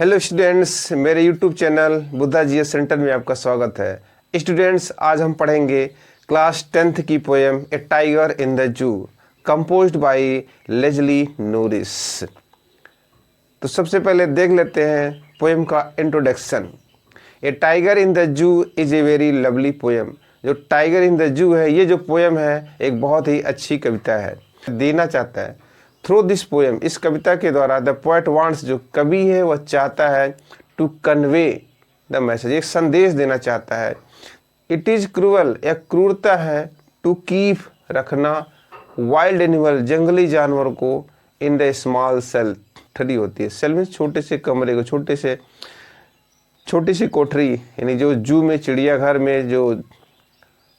Hello students, मेरे YouTube channel Buddha GS centre में आपका स्वागत है। स्टूडेंट्स, आज हम पढ़ेंगे क्लास 10th की poem a tiger in the zoo composed by Leslie Norris. तो सबसे पहले देख लेते हैं पोएम का introduction. A tiger in the zoo is a very lovely poem. जो टाइगर इन द जू है, ये जो पोएम है एक बहुत ही अच्छी कविता है। देना चाहता है थ्रू दिस पोएम, इस कविता के द्वारा द पोएट वांट्स, जो कवि है वह चाहता है टू कन्वे द मैसेज, एक संदेश देना चाहता है। इट इज़ क्रूअल, एक क्रूरता है, टू कीप रखना वाइल्ड एनिमल, जंगली जानवर को इन द स्मॉल सेल, ठरी होती है सेल में छोटे से कमरे को, छोटी सी कोठरी, यानी जो जू में, चिड़ियाघर में जो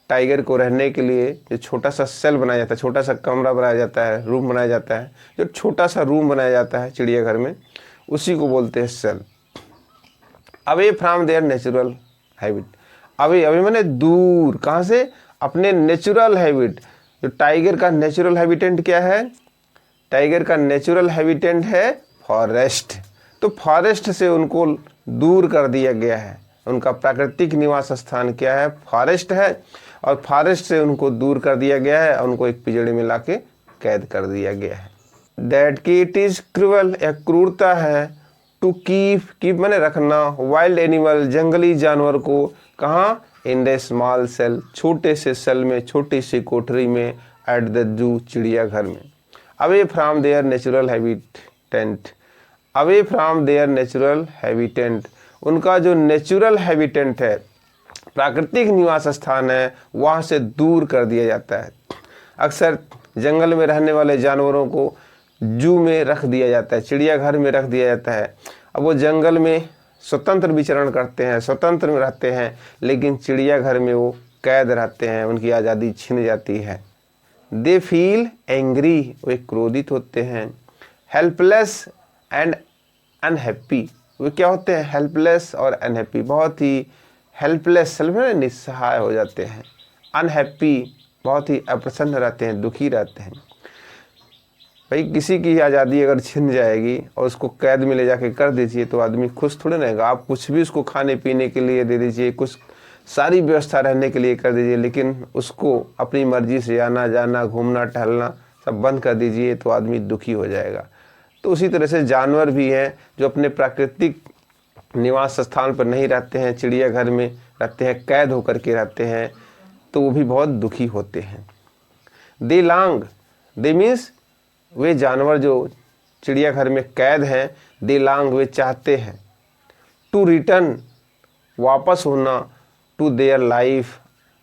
टाइगर को रहने के लिए जो छोटा सा सेल बनाया जाता है, छोटा सा कमरा बनाया जाता है, रूम बनाया जाता है, जो छोटा सा रूम बनाया जाता है चिड़ियाघर में, उसी को बोलते हैं cell. Away from their natural habit, away माने दूर, कहाँ से? अपने नेचुरल हैबिट। जो टाइगर का नेचुरल हैबिटेंट क्या है? टाइगर का नेचुरल हैबिटेंट है फॉरेस्ट। तो फॉरेस्ट से उनको दूर कर दिया गया है। उनका प्राकृतिक निवास स्थान क्या है? फॉरेस्ट है। और फॉरेस्ट से उनको दूर कर दिया गया है और उनको एक पिंजड़े में लाके कैद कर दिया गया है। दैट की इट इज़ क्रूअल, एक क्रूरता है, टू कीप माने रखना, वाइल्ड एनिमल, जंगली जानवर को कहाँ? इन द स्मॉल सेल, छोटे से सेल में, छोटी सी कोठरी में, एट द जू, चिड़ियाघर में। Away from their natural habitant, away from their natural habitant, उनका जो नेचुरल हैबिटेंट है, प्राकृतिक निवास स्थान है, वहाँ से दूर कर दिया जाता है। अक्सर जंगल में रहने वाले जानवरों को जू में रख दिया जाता है, चिड़ियाघर में रख दिया जाता है। अब वो जंगल में स्वतंत्र विचरण करते हैं, स्वतंत्र में रहते हैं, लेकिन चिड़ियाघर में वो कैद रहते हैं, उनकी आज़ादी छीन जाती है। दे फील एंग्री, वे क्रोधित होते हैं। हेल्पलेस एंड अनहैप्पी, वे क्या होते हैं? हेल्पलेस और अनहैप्पी, बहुत ही हेल्पलेस, निस्सहाय हो जाते हैं। अनहैप्पी, बहुत ही अप्रसन्न रहते हैं, दुखी रहते हैं। भाई किसी की आज़ादी अगर छिन जाएगी और उसको कैद में ले जाके कर दीजिए तो आदमी खुश थोड़े रहेगा। आप कुछ भी उसको खाने पीने के लिए दे दीजिए, कुछ सारी व्यवस्था रहने के लिए कर दीजिए, लेकिन उसको अपनी मर्जी से आना जाना, घूमना टहलना सब बंद कर दीजिए तो आदमी दुखी हो जाएगा। तो उसी तरह से जानवर भी हैं जो अपने प्राकृतिक निवास स्थान पर नहीं रहते हैं, चिड़ियाघर में रहते हैं, कैद होकर के रहते हैं, तो वो भी बहुत दुखी होते हैं। दे लॉन्ग, दे मीन्स वे जानवर जो चिड़ियाघर में कैद हैं, दे लॉन्ग, वे चाहते हैं, टू रिटर्न, वापस होना, to their life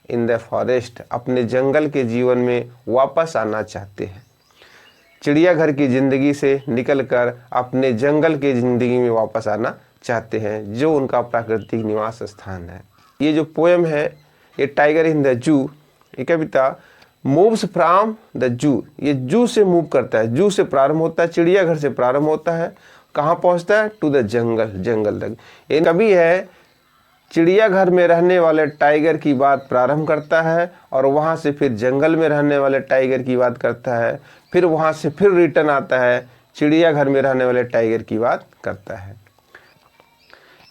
in the forest, अपने जंगल के जीवन में वापस आना चाहते हैं। चिड़ियाघर की ज़िंदगी से निकलकर अपने जंगल की ज़िंदगी में वापस आना चाहते हैं, जो उनका प्राकृतिक निवास स्थान है। ये जो पोएम है, ये टाइगर इन द जू, ये कविता मूव्स फ्रॉम द जू, ये जू से मूव करता है, जू से प्रारंभ होता है, चिड़ियाघर से प्रारंभ होता है, कहाँ पहुँचता है? टू द जंगल, जंगल तक। ये कवि है चिड़ियाघर में रहने वाले टाइगर की बात प्रारंभ करता है और वहाँ से फिर जंगल में रहने वाले टाइगर की बात करता है, फिर वहाँ से फिर रिटर्न आता है, चिड़ियाघर में रहने वाले टाइगर की बात करता है।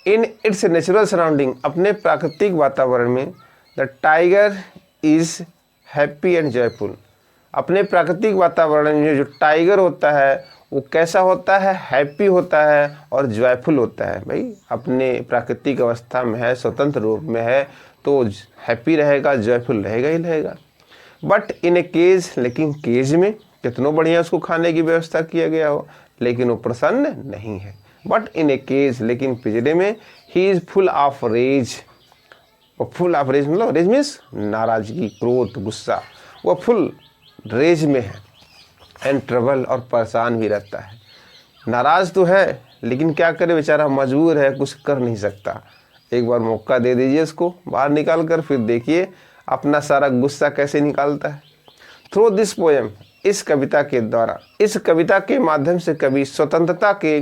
इन इट्स नेचुरल सराउंडिंग, अपने प्राकृतिक वातावरण में, the tiger is happy and joyful, अपने प्राकृतिक वातावरण में जो टाइगर होता है वो कैसा होता है? हैप्पी होता है और जॉयफुल होता है। भाई अपने प्राकृतिक अवस्था में है, स्वतंत्र रूप में है, तो हैप्पी रहेगा, जॉयफुल रहेगा ही रहेगा। बट इन ए केज, लेकिन केज में कितनों बढ़िया उसको खाने की व्यवस्था किया गया हो, लेकिन वो प्रसन्न नहीं है। बट इन ए केज, लेकिन पिंजरे में, he is full of rage, वो फुल ऑफ रेज मतलब रेज मीन्स नाराजगी, क्रोध, गुस्सा, वो फुल रेज में है। एंड ट्रबल, और परेशान भी रहता है। नाराज तो है, लेकिन क्या करे बेचारा, मजबूर है, कुछ कर नहीं सकता। एक बार मौका दे दीजिए उसको बाहर निकाल कर, फिर देखिए अपना सारा गुस्सा कैसे निकालता है। थ्रू दिस पोएम, इस कविता के द्वारा, इस कविता के माध्यम से कवि स्वतंत्रता के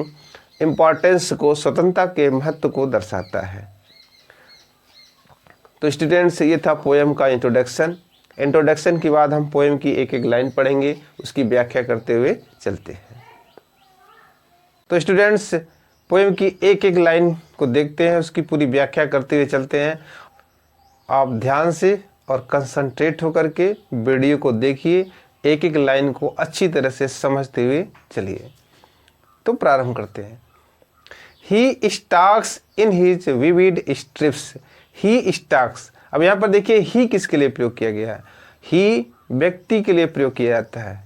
इम्पॉर्टेंस को, स्वतंत्रता के महत्व को दर्शाता है। तो स्टूडेंट्स, ये था पोएम का इंट्रोडक्शन। इंट्रोडक्शन के बाद हम पोएम की एक एक लाइन पढ़ेंगे, उसकी व्याख्या करते हुए चलते हैं। तो स्टूडेंट्स, पोएम की एक एक लाइन को देखते हैं, उसकी पूरी व्याख्या करते हुए चलते हैं। आप ध्यान से और कंसंट्रेट होकर के वीडियो को देखिए, एक एक लाइन को अच्छी तरह से समझते हुए चलिए। तो प्रारंभ करते हैं। He stalks in his vivid stripes. He stalks, अब यहाँ पर देखिए ही किसके लिए प्रयोग किया गया है। ही व्यक्ति के लिए प्रयोग किया जाता है,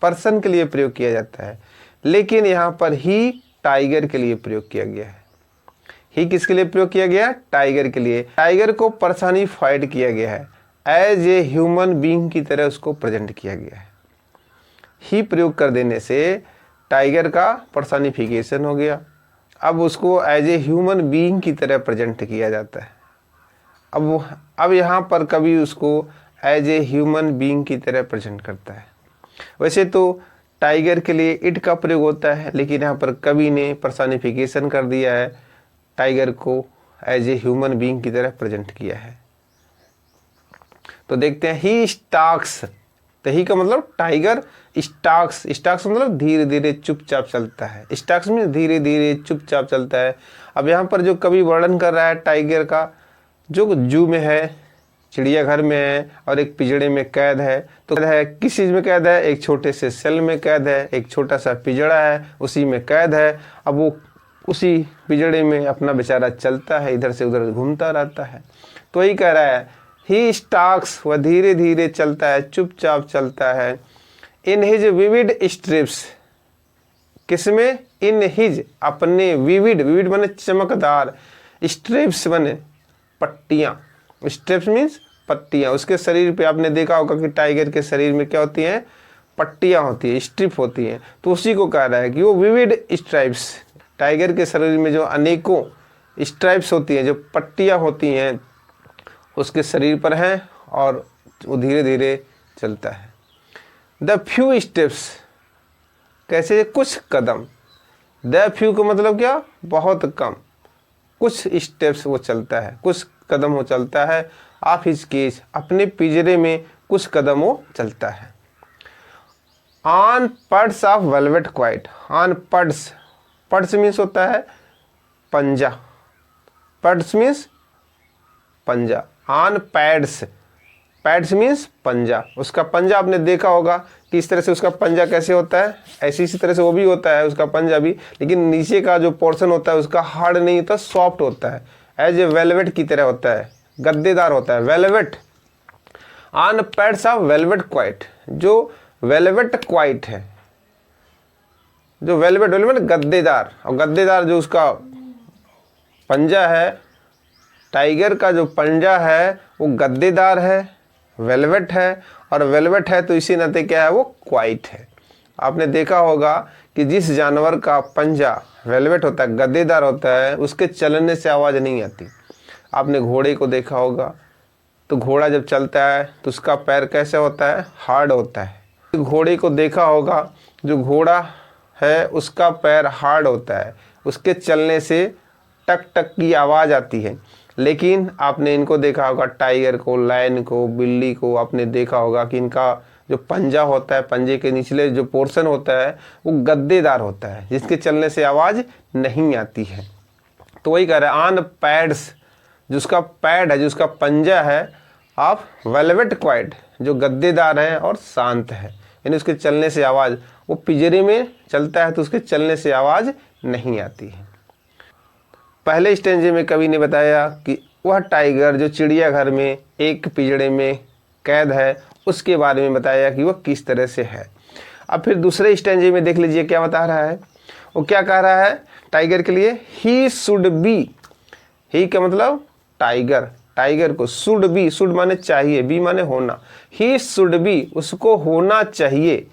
पर्सन के लिए प्रयोग किया जाता है, लेकिन यहाँ पर ही टाइगर के लिए प्रयोग किया गया है। ही किसके लिए प्रयोग किया गया? टाइगर के लिए। टाइगर को पर्सनिफाइड किया गया है, एज ए ह्यूमन बीइंग की तरह उसको प्रेजेंट किया गया है। ही प्रयोग कर देने से टाइगर का पर्सनिफिकेशन हो गया, अब उसको एज ए ह्यूमन बीइंग की तरह प्रेजेंट किया जाता है। अब यहाँ पर कवि उसको एज ए ह्यूमन बीइंग की तरह प्रेजेंट करता है। वैसे तो टाइगर के लिए इट का प्रयोग होता है, लेकिन यहाँ पर कवि ने पर्सनिफिकेशन कर दिया है, टाइगर को एज ए ह्यूमन बीइंग की तरह प्रेजेंट किया है। तो देखते हैं ही स्टाक्स, तो ही का मतलब टाइगर, स्टाक्स, स्टाक्स मतलब धीरे धीरे चुपचाप चलता है। स्टाक्स में धीरे धीरे चुपचाप चलता है। अब यहाँ पर जो कवि वर्णन कर रहा है टाइगर का, जो जू में है, चिड़ियाघर में है और एक पिंजड़े में कैद है। तो कैद है, किस चीज़ में कैद है? एक छोटे से सेल में कैद है, एक छोटा सा पिंजड़ा है, उसी में कैद है। अब वो उसी पिंजड़े में अपना बेचारा चलता है, इधर से उधर घूमता रहता है। तो वही कह रहा है ही स्टाक्स, वह धीरे धीरे चलता है, चुपचाप चलता है। इन हिज विविड स्ट्रिप्स, किसमें? इन हिज, अपने, विविड, विविड माने चमकदार, स्ट्रिप्स माने पट्टियाँ। स्ट्रिप्स मीन्स पट्टियाँ। उसके शरीर पे आपने देखा होगा कि टाइगर के शरीर में क्या होती हैं? पट्टियाँ होती हैं, स्ट्रिप होती हैं। तो उसी को कह रहा है कि वो विविड स्ट्राइप्स, टाइगर के शरीर में जो अनेकों स्ट्राइप्स होती हैं, जो पट्टियाँ होती हैं, उसके शरीर पर हैं और वो धीरे धीरे चलता है। द फ्यू स्टेप्स, कैसे? कुछ कदम। द फ्यू का मतलब क्या? बहुत कम। कुछ स्टेप्स वो चलता है, कुछ कदम वो चलता है। ऑफ हिज केज, अपने पिंजरे में कुछ कदम वो चलता है। On pads of velvet quiet, on pads, pads means होता है पंजा, पड्स मीन्स पंजा। ऑन पैड्स, पैड्स मीन्स पंजा। उसका पंजा आपने देखा होगा कि इस तरह से उसका पंजा कैसे होता है, ऐसी इसी तरह से वो भी होता है उसका पंजा भी, लेकिन नीचे का जो पोर्शन होता है उसका हार्ड नहीं होता, सॉफ्ट होता है, एज ए वेलवेट की तरह होता है, गद्देदार होता है, velvet. On pads of velvet quite, जो वेलवेट क्वाइट है, जो वेलवेट, वेलवेट गद्देदार, और गद्देदार जो उसका पंजा है, टाइगर का जो पंजा है वो गद्देदार है, वेलवेट है, और वेलवेट है तो इसी नाते क्या है? वो क्वाइट है। आपने देखा होगा कि जिस जानवर का पंजा वेलवेट होता है, गद्देदार होता है, उसके चलने से आवाज़ नहीं आती। आपने घोड़े को देखा होगा, तो घोड़ा जब चलता है तो उसका पैर कैसे होता है? हार्ड होता है। घोड़े को देखा होगा, जो घोड़ा है उसका पैर हार्ड होता है, उसके चलने से टक टक की आवाज़ आती है। लेकिन आपने इनको देखा होगा, टाइगर को, लायन को, बिल्ली को, आपने देखा होगा कि इनका जो पंजा होता है, पंजे के निचले जो पोर्शन होता है वो गद्देदार होता है, जिसके चलने से आवाज़ नहीं आती है। तो वही कह रहा है ऑन पैड्स, जिसका पैड है, जिसका पंजा है, ऑफ वेलवेट क्वाइट, जो गद्देदार है और शांत है, यानी उसके चलने से आवाज़, वो पिंजरे में चलता है तो उसके चलने से आवाज़ नहीं आती है। पहले स्टेंजे में कवि ने बताया कि वह टाइगर जो चिड़ियाघर में एक पिंजड़े में कैद है, उसके बारे में बताया कि वह किस तरह से है। अब फिर दूसरे स्टेंजे में देख लीजिए क्या बता रहा है। वो क्या कह रहा है टाइगर के लिए? ही शुड बी, ही का मतलब टाइगर, टाइगर को शुड बी, शुड माने चाहिए, बी माने होना, ही शुड बी, उसको होना चाहिए।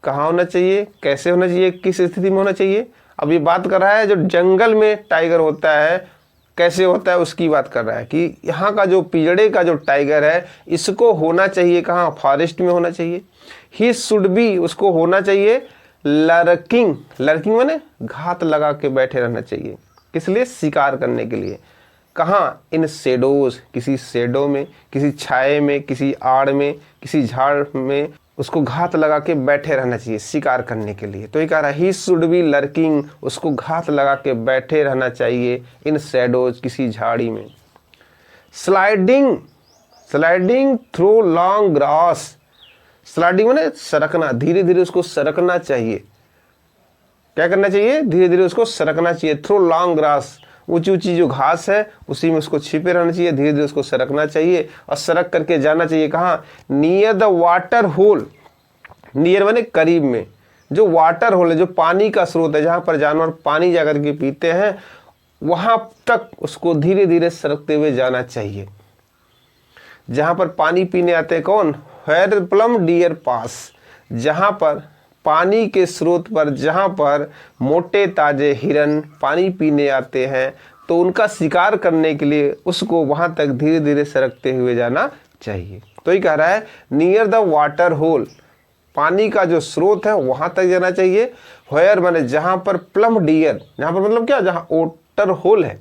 कहाँ होना चाहिए? कैसे होना चाहिए? किस स्थिति में होना चाहिए? अब ये बात कर रहा है जो जंगल में टाइगर होता है कैसे होता है उसकी बात कर रहा है, कि यहाँ का जो पिंजड़े का जो टाइगर है इसको होना चाहिए कहाँ? फॉरेस्ट में होना चाहिए। ही शुड बी, उसको होना चाहिए लर्किंग, लर्किंग माने घात लगा के बैठे रहना चाहिए। किस लिए? शिकार करने के लिए। कहाँ? इन शेडोज, किसी शेडो में, किसी छाए में, किसी आड़ में, किसी झाड़ में उसको घात लगा के बैठे रहना चाहिए शिकार करने के लिए। तो ये कह रहा है ही शुड बी लर्किंग, उसको घात लगा के बैठे रहना चाहिए इन शैडोज, किसी झाड़ी में। Sliding through long grass, sliding माने सरकना, धीरे धीरे उसको सरकना चाहिए। क्या करना चाहिए? धीरे धीरे उसको सरकना चाहिए। थ्रू लॉन्ग ग्रास, ऊंची ऊंची जो घास है उसी में उसको छिपे रहना चाहिए, धीरे धीरे उसको सरकना चाहिए और सरक करके जाना चाहिए कहाँ? Near the water hole. Near माने करीब में, जो वाटर होल है, जो पानी का स्रोत है, जहाँ पर जानवर पानी जाकर के पीते हैं, वहां तक उसको धीरे धीरे सरकते हुए जाना चाहिए। जहां पर पानी पीने आते हैं कौन? वेयर प्लम डियर पास, जहां पर पानी के स्रोत पर, जहां पर मोटे ताजे हिरन पानी पीने आते हैं, तो उनका शिकार करने के लिए उसको वहां तक धीरे धीरे सरकते हुए जाना चाहिए। तो ये कह रहा है नियर द वाटर होल, पानी का जो स्रोत है वहां तक जाना चाहिए। वेयर माने जहां पर प्लम डियर, जहां पर मतलब क्या? जहां वाटर होल है।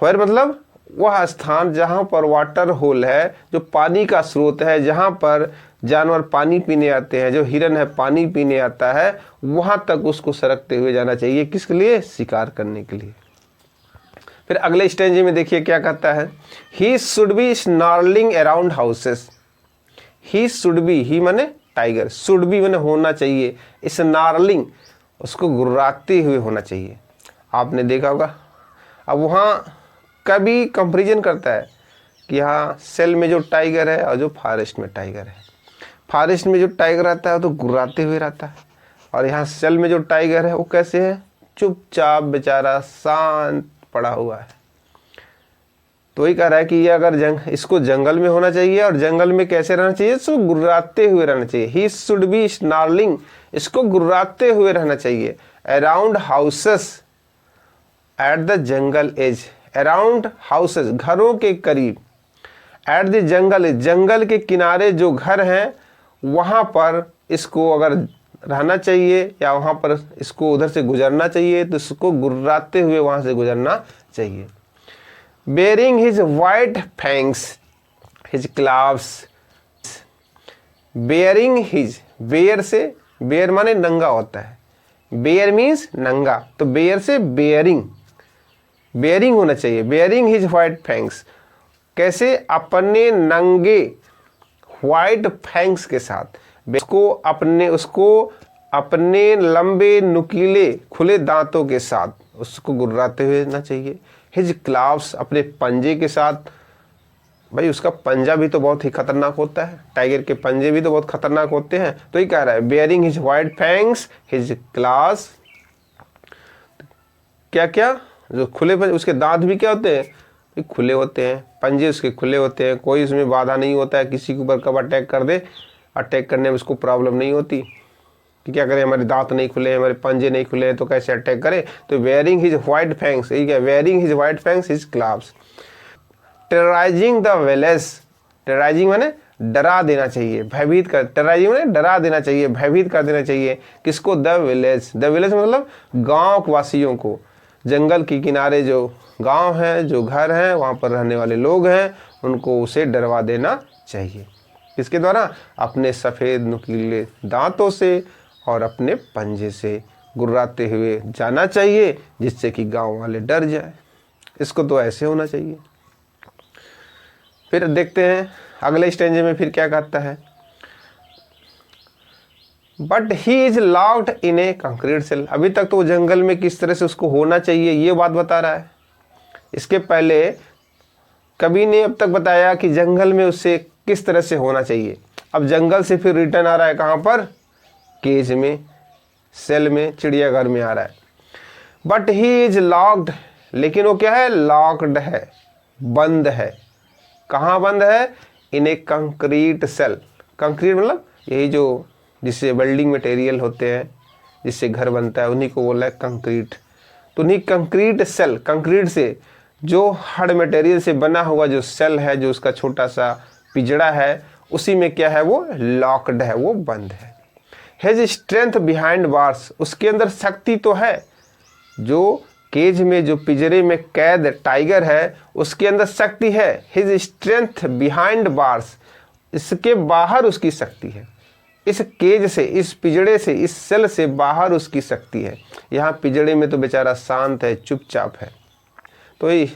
वेयर मतलब वह स्थान जहां पर वाटर होल है, जो पानी का स्रोत है, जहां पर जानवर पानी पीने आते हैं, जो हिरन है पानी पीने आता है, वहां तक उसको सरकते हुए जाना चाहिए। किसके लिए? शिकार करने के लिए। फिर अगले स्टेज में देखिए क्या कहता है, he should be snarling around houses. He should be, he माने टाइगर, शुड बी माने होना चाहिए, स्नॉर्लिंग उसको गुर्राते हुए होना चाहिए। आपने देखा होगा, अब वहाँ कभी कंपैरिजन करता है कि हाँ सेल में जो टाइगर है और जो फॉरेस्ट में टाइगर है। फॉरेस्ट में जो टाइगर रहता है वो तो गुर्राते हुए रहता है, और यहाँ सेल में जो टाइगर है वो कैसे है? चुपचाप बेचारा शांत पड़ा हुआ है। तो ही कह रहा है कि ये अगर इसको जंगल में होना चाहिए, और जंगल में कैसे रहना चाहिए? इसको गुर्राते हुए रहना चाहिए। ही शुड बी स्नॉर्लिंग, इसको गुर्राते हुए रहना चाहिए। Around houses at the jungle edge, around houses घरों के करीब, एट द जंगल एज जंगल के किनारे जो घर हैं वहां पर इसको अगर रहना चाहिए, या वहां पर इसको उधर से गुजरना चाहिए, तो इसको गुर्राते हुए वहां से गुजरना चाहिए। Baring his white fangs his claws, baring his, bare से, बेयर माने नंगा होता है, बेयर मीन्स नंगा, तो बेयर से बेयरिंग, बेयरिंग होना चाहिए। बेयरिंग हिज व्हाइट फैंग्स, कैसे? अपने नंगे व्हाइट फैंग्स के साथ, उसको अपने लंबे नुकीले खुले दांतों के साथ उसको गुर्राते हुए ना चाहिए। हिज क्लाव्स, अपने पंजे के साथ। भाई उसका पंजा भी तो बहुत ही खतरनाक होता है, टाइगर के पंजे भी तो बहुत खतरनाक होते हैं। तो ये कह रहा है baring his white fangs his claws, क्या क्या? जो खुले पंजे, उसके दांत भी क्या होते हैं? खुले होते हैं, पंजे उसके खुले होते हैं, कोई उसमें बाधा नहीं होता है। किसी के ऊपर कब अटैक कर दे, अटैक करने में उसको प्रॉब्लम नहीं होती कि क्या करें, हमारे दांत नहीं खुले हैं, हमारे पंजे नहीं खुले हैं, तो कैसे अटैक करे। तो वेयरिंग हिज व्हाइट फैंग्स, यही क्या? Baring his white fangs his claws. Terrorising the village, terrorising माने डरा देना चाहिए, भयभीत कर, टेरराइजिंग माने डरा देना चाहिए, भयभीत कर देना चाहिए। किसको? द विलेज, द विलेज मतलब गाँव वासियों को। जंगल के किनारे जो गांव हैं, जो घर हैं, वहाँ पर रहने वाले लोग हैं, उनको उसे डरवा देना चाहिए। किसके द्वारा? अपने सफ़ेद नुकीले दांतों से और अपने पंजे से गुर्राते हुए जाना चाहिए, जिससे कि गांव वाले डर जाए। इसको तो ऐसे होना चाहिए। फिर देखते हैं अगले स्टेंज में फिर क्या कहता है, but he is locked in a concrete cell. अभी तक तो जंगल में किस तरह से उसको होना चाहिए ये बात बता रहा है। इसके पहले कभी ने अब तक बताया कि जंगल में उससे किस तरह से होना चाहिए। अब जंगल से फिर रिटर्न आ रहा है कहाँ पर? केज में, सेल में, चिड़ियाघर में आ रहा है। बट ही इज लॉक्ड, लेकिन वो क्या है? लॉक्ड है, बंद है। कहाँ बंद है? इन ए कंक्रीट सेल। कंक्रीट मतलब यही जो जिससे वेल्डिंग मटेरियल होते हैं, जिससे घर बनता है, उन्हीं को बोला है कंक्रीट। तो उन्हीं कंक्रीट सेल, कंक्रीट से जो हार्ड मटेरियल से बना हुआ जो सेल है, जो उसका छोटा सा पिंजड़ा है, उसी में क्या है? वो लॉक्ड है, वो बंद है। हैज स्ट्रेंथ बिहाइंड बार्स, उसके अंदर शक्ति तो है। जो केज में, जो पिंजरे में कैद टाइगर है, उसके अंदर शक्ति है। हिज स्ट्रेंथ बिहाइंड बार्स, इसके बाहर उसकी शक्ति है। इस केज से, इस पिंजड़े से, इस सेल से बाहर उसकी शक्ति है। यहाँ पिंजड़े में तो बेचारा शांत है, चुपचाप है। तो ये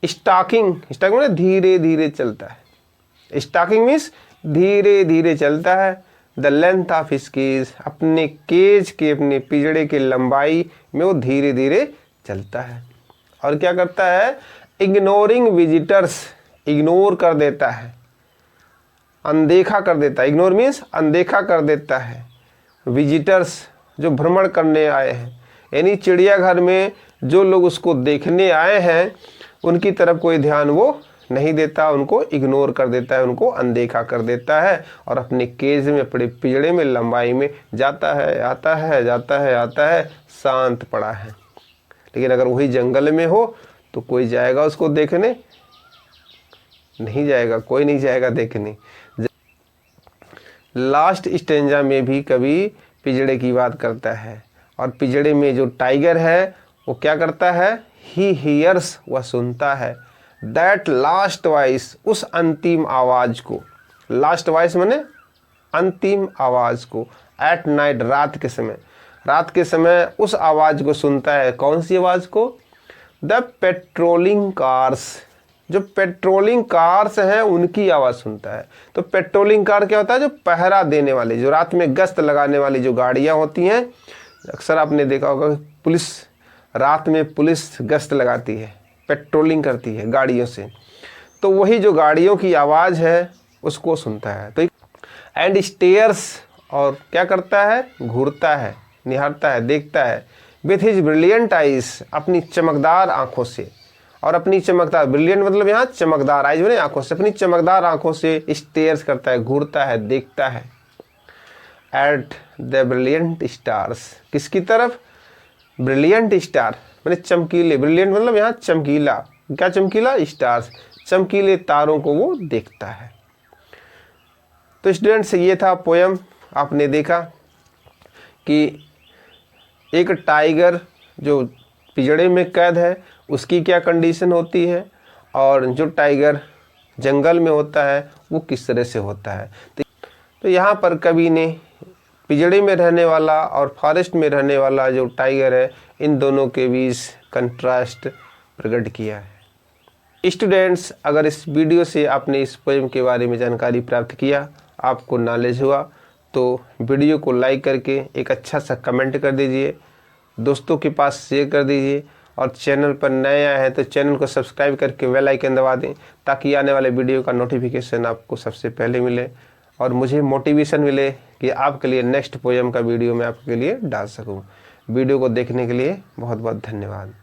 स्टॉकिंग मतलब धीरे धीरे चलता है। स्टॉकिंग मीन्स धीरे धीरे चलता है। The length of his cage, अपने केज के, अपने पिंजड़े की लंबाई में वो धीरे धीरे चलता है। और क्या करता है? इग्नोरिंग विजिटर्स, इग्नोर कर देता है, अनदेखा कर देता है। इग्नोर मीन्स अनदेखा कर देता है विजिटर्स, जो भ्रमण करने आए हैं। यानी चिड़ियाघर में जो लोग उसको देखने आए हैं उनकी तरफ कोई ध्यान वो नहीं देता, उनको इग्नोर कर देता है, उनको अनदेखा कर देता है और अपने केज में, अपने पिंजड़े में लंबाई में जाता है, आता है, जाता है, आता है, शांत पड़ा है। लेकिन अगर वही जंगल में हो तो कोई जाएगा उसको देखने? नहीं जाएगा, कोई नहीं जाएगा देखने। लास्ट स्टेंजा में भी कवि पिंजड़े की बात करता है और पिंजड़े में जो टाइगर है वो क्या करता है? ही हियर्स, वह सुनता है। दैट लास्ट वॉइस, उस अंतिम आवाज को। लास्ट वॉइस माने अंतिम आवाज को। एट नाइट, रात के समय, रात के समय उस आवाज को सुनता है। कौन सी आवाज को? द पेट्रोलिंग कार्स, जो पेट्रोलिंग कार्स हैं उनकी आवाज़ सुनता है। तो पेट्रोलिंग कार क्या होता है? जो पहरा देने वाले, जो रात में गश्त लगाने वाली जो गाड़ियां होती हैं। अक्सर आपने देखा होगा पुलिस, रात में पुलिस गश्त लगाती है, पेट्रोलिंग करती है गाड़ियों से। तो वही जो गाड़ियों की आवाज़ है उसको सुनता है। तो एंड स्टेयर्स, और क्या करता है? घूरता है, निहारता है, देखता है। विथ हिज ब्रिलियंट आइज, अपनी चमकदार आँखों से। और अपनी चमकदार, ब्रिलियंट मतलब यहाँ चमकदार, आइज बने आंखों से, अपनी चमकदार आंखों से स्टेयर्स करता है, घूरता है, देखता है। एट द ब्रिलियंट स्टार्स, किसकी तरफ? ब्रिलियंट स्टार मैंने चमकीले, ब्रिलियंट मतलब यहाँ चमकीला। क्या चमकीला? स्टार्स, चमकीले तारों को वो देखता है। तो स्टूडेंट्स, ये था पोयम। आपने देखा कि एक टाइगर जो पिंजड़े में कैद है उसकी क्या कंडीशन होती है, और जो टाइगर जंगल में होता है वो किस तरह से होता है। तो यहाँ पर कवि ने पिंजड़े में रहने वाला और फॉरेस्ट में रहने वाला जो टाइगर है, इन दोनों के बीच कंट्रास्ट प्रकट किया है। स्टूडेंट्स, अगर इस वीडियो से आपने इस पोएम के बारे में जानकारी प्राप्त किया, आपको नॉलेज हुआ, तो वीडियो को लाइक करके एक अच्छा सा कमेंट कर दीजिए, दोस्तों के पास शेयर कर दीजिए, और चैनल पर नए आए हैं तो चैनल को सब्सक्राइब करके बेल आइकन दबा दें, ताकि आने वाले वीडियो का नोटिफिकेशन आपको सबसे पहले मिले और मुझे मोटिवेशन मिले कि आपके लिए नेक्स्ट पोएम का वीडियो मैं आपके लिए डाल सकूं। वीडियो को देखने के लिए बहुत बहुत धन्यवाद।